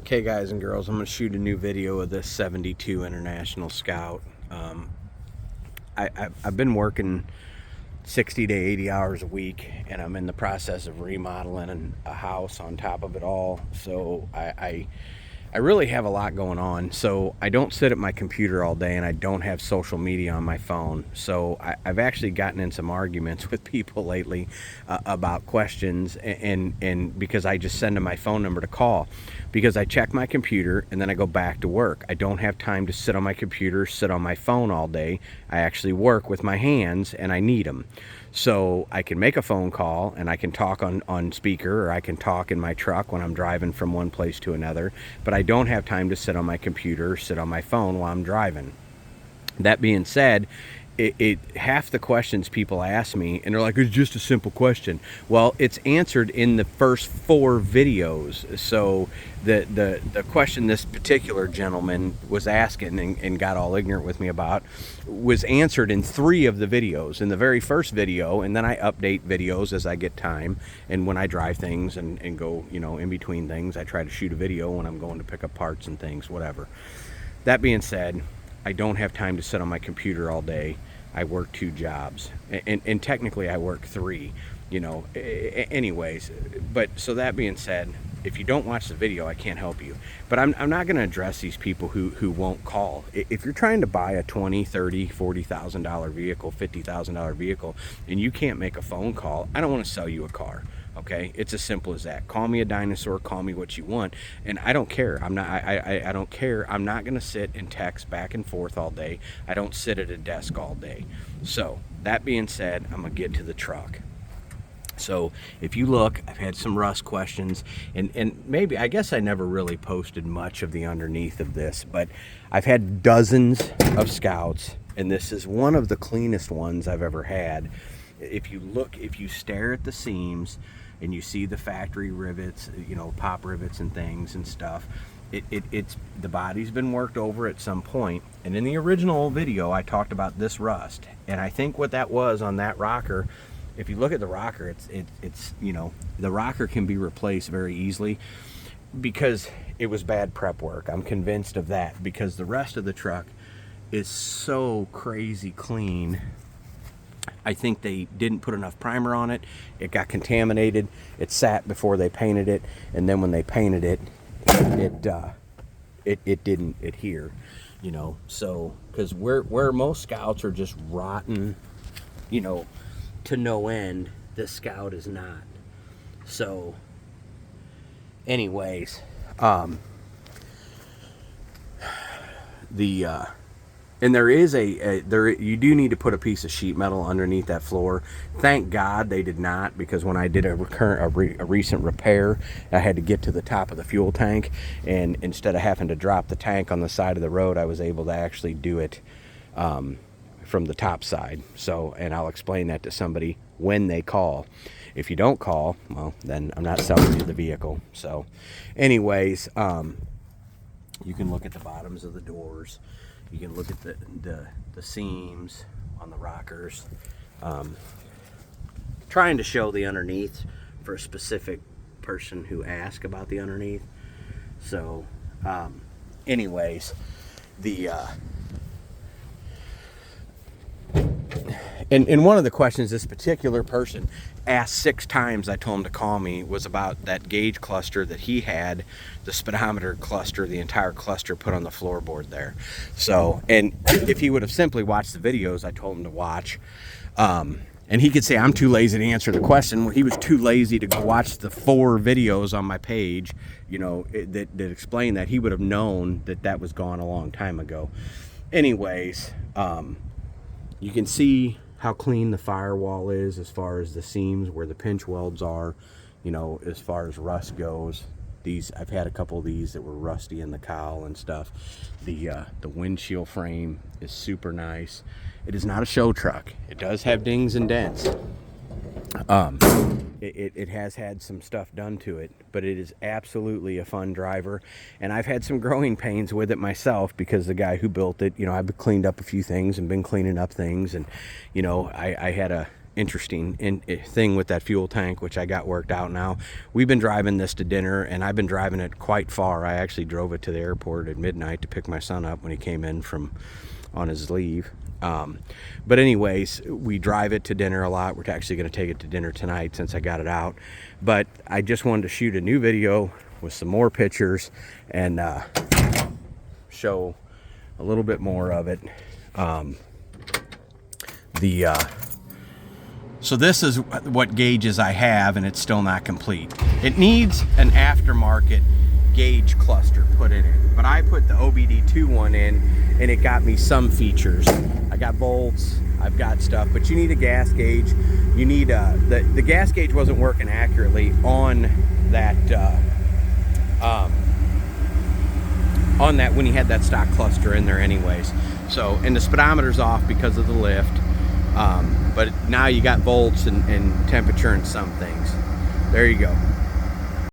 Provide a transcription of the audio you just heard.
Okay, guys and girls, I'm going to shoot a new video of this 72 International Scout. I've been working 60 to 80 hours a week, and I'm in the process of remodeling a house on top of it all. So I really have a lot going on. So I don't sit at my computer all day, and I don't have social media on my phone. So I've actually gotten in some arguments with people lately about questions, and because I just send them my phone number to call, because I check my computer and then I go back to work. I don't have time to sit on my computer, sit on my phone all day. I actually work with my hands, and I need them. So I can make a phone call, and I can talk on speaker, or I can talk in my truck when I'm driving from one place to another, but I don't have time to sit on my computer, sit on my phone while I'm driving. That being said, half the questions people ask me, and they're like, it's just a simple question. Well, it's answered in the first 4 videos. So the question this particular gentleman was asking and got all ignorant with me about was answered in 3 of the videos. In the very first video, and then I update videos as I get time, and when I drive things and go, in between things, I try to shoot a video when I'm going to pick up parts and things, whatever. That being said, I don't have time to sit on my computer all day. I work 2 jobs, and technically I work 3, anyways. But so that being said, if you don't watch the video, I can't help you. But I'm not going to address these people who won't call. If you're trying to buy a $20, $30, $40,000 vehicle, $50,000 vehicle, and you can't make a phone call, I don't want to sell you a car. Okay, it's as simple as that. Call me a dinosaur, call me what you want, and I don't care. I don't care. I'm not gonna sit and text back and forth all day. I don't sit at a desk all day. So that being said, I'm gonna get to the truck. So if you look, I've had some rust questions, and maybe, I guess I never really posted much of the underneath of this, but I've had dozens of Scouts, and this is one of the cleanest ones I've ever had. If you stare at the seams and you see the factory rivets, pop rivets and things and stuff, it's the body's been worked over at some point. And in the original video, I talked about this rust, and I think what that was on that rocker, if you look at the rocker, it's the rocker can be replaced very easily because it was bad prep work. I'm convinced of that, because the rest of the truck is so crazy clean. I think they didn't put enough primer on it. It got contaminated. It sat before they painted it, and then when they painted it, it didn't adhere. So because where most Scouts are just rotten, to no end, this Scout is not. So, anyways, and there is you do need to put a piece of sheet metal underneath that floor. Thank God they did not, because when I did a recent repair, I had to get to the top of the fuel tank, and instead of having to drop the tank on the side of the road, I was able to actually do it from the top side. So, and I'll explain that to somebody when they call. If you don't call, well, then I'm not selling you the vehicle. So, anyways, you can look at the bottoms of the doors. You can look at the seams on the rockers. Trying to show the underneath for a specific person who asked about the underneath. So, anyways, and one of the questions this particular person asked 6 times, I told him to call me, was about that gauge cluster that he had, the speedometer cluster, the entire cluster put on the floorboard there. So, and if he would have simply watched the videos I told him to watch, and he could say, I'm too lazy to answer the question. Well, he was too lazy to go watch the 4 videos on my page, that explain that. He would have known that was gone a long time ago. Anyways, you can see how clean the firewall is as far as the seams where the pinch welds are, as far as rust goes. I've had a couple of these that were rusty in the cowl and stuff. The windshield frame is super nice. It is not a show truck. It does have dings and dents. It has had some stuff done to it, but it is absolutely a fun driver, and I've had some growing pains with it myself, because the guy who built it, I've cleaned up a few things and been cleaning up things, and I had a interesting thing with that fuel tank, which I got worked out now. We've been driving this to dinner, and I've been driving it quite far. I actually drove it to the airport at midnight to pick my son up when he came in from on his leave. But anyways, we drive it to dinner a lot. We're actually going to take it to dinner tonight since I got it out. But I just wanted to shoot a new video with some more pictures and show a little bit more of it. So this is what gauges I have, and it's still not complete. It needs an aftermarket gauge cluster put in it, but I put the OBD2 one in, and it got me some features. I got volts, I've got stuff, but you need a gas gauge. You need the gas gauge wasn't working accurately on that when you had that stock cluster in there anyways. So, and the speedometer's off because of the lift, but now you got volts and temperature and some things. There you go.